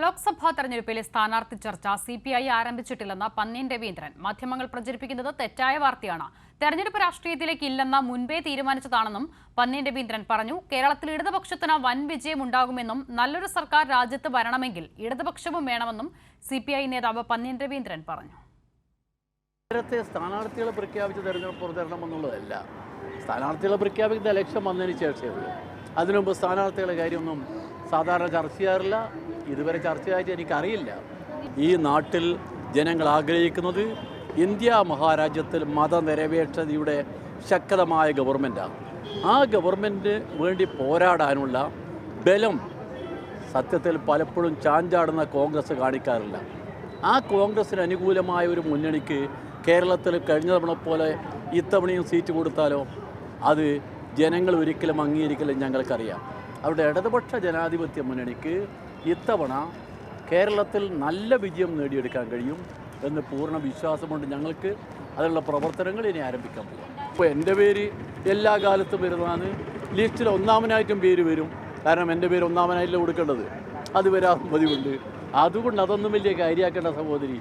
ലോക്സഭാ തെരഞ്ഞെടുപ്പിലെ സ്ഥാനാർത്ഥി ചർച്ച CPI ആരംഭിച്ചിട്ടില്ലെന്ന് പന്ന്യൻ രവീന്ദ്രൻ. മാധ്യമങ്ങൾ പ്രചരിപ്പിക്കുന്നത് തെറ്റായ വാർത്തയാണ്. തെരഞ്ഞെടുപ്പ് രാഷ്ട്രീയത്തിലേക്ക് ഇല്ലെന്ന് മുൻപേ തീരുമാനിച്ചതാണെന്നും പന്ന്യൻ രവീന്ദ്രൻ പറഞ്ഞു. കേരളത്തിൽ ഇടതുപക്ഷത്തിന് വൻ വിജയമുണ്ടാകുമെന്നും നല്ലൊരു സർക്കാർ രാജ്യത്ത് വരണമെങ്കിൽ ഇടതുപക്ഷവും വേണമെന്നും CPI നേതാവ് പന്ന്യൻ രവീന്ദ്രൻ പറഞ്ഞു. നേരത്തെ സ്ഥാനാർത്ഥികളെ പ്രഖ്യാപിച്ച് തെരഞ്ഞെടുപ്പ് പ്രചരണം എന്നുള്ളതല്ല. സ്ഥാനാർത്ഥികളെ പ്രഖ്യാപിക്കുന്ന ഇലക്ഷൻ വന്നതിന് ശേഷമേ. അതിനുമുമ്പ് സ്ഥാനാർത്ഥികളുടെ കാര്യമൊന്നും സാധാരണ ചർച്ച ചെയ്യാറില്ല. ഇതുവരെ ചർച്ചയായിട്ട് എനിക്കറിയില്ല. ഈ നാട്ടിൽ ജനങ്ങൾ ആഗ്രഹിക്കുന്നത് ഇന്ത്യ മഹാരാജ്യത്തിൽ മതനിരപേക്ഷതയുടെ ശക്തമായ ഗവൺമെൻറ്റാണ്. ആ ഗവൺമെൻറ് വേണ്ടി പോരാടാനുള്ള ബലം സത്യത്തിൽ പലപ്പോഴും ചാഞ്ചാടുന്ന കോൺഗ്രസ് കാണിക്കാറില്ല. ആ കോൺഗ്രസ്സിന് അനുകൂലമായ ഒരു മുന്നണിക്ക് കേരളത്തിൽ കഴിഞ്ഞ തവണ പോലെ ഇത്തവണയും സീറ്റ് കൊടുത്താലോ അത് ജനങ്ങൾ ഒരിക്കലും അംഗീകരിക്കില്ല. ഞങ്ങൾക്കറിയാം. അവിടെ ഇടതുപക്ഷ ജനാധിപത്യ മുന്നണിക്ക് ഇത്തവണ കേരളത്തിൽ നല്ല വിജയം നേടിയെടുക്കാൻ കഴിയും എന്ന് പൂർണ്ണ വിശ്വാസമുണ്ട് ഞങ്ങൾക്ക്. അതിനുള്ള പ്രവർത്തനങ്ങൾ ഇനി ആരംഭിക്കാൻ പോകും. അപ്പോൾ എൻ്റെ പേര് എല്ലാ കാലത്തും വരുന്നതാണ്. ലിസ്റ്റിൽ ഒന്നാമനായിട്ടും പേര് വരും. കാരണം എൻ്റെ പേര് ഒന്നാമനായിട്ടല്ല കൊടുക്കേണ്ടത്. അത് വരാൻ പതിവുണ്ട്. അതുകൊണ്ട് അതൊന്നും വലിയ കാര്യമാക്കേണ്ട സഹോദരി.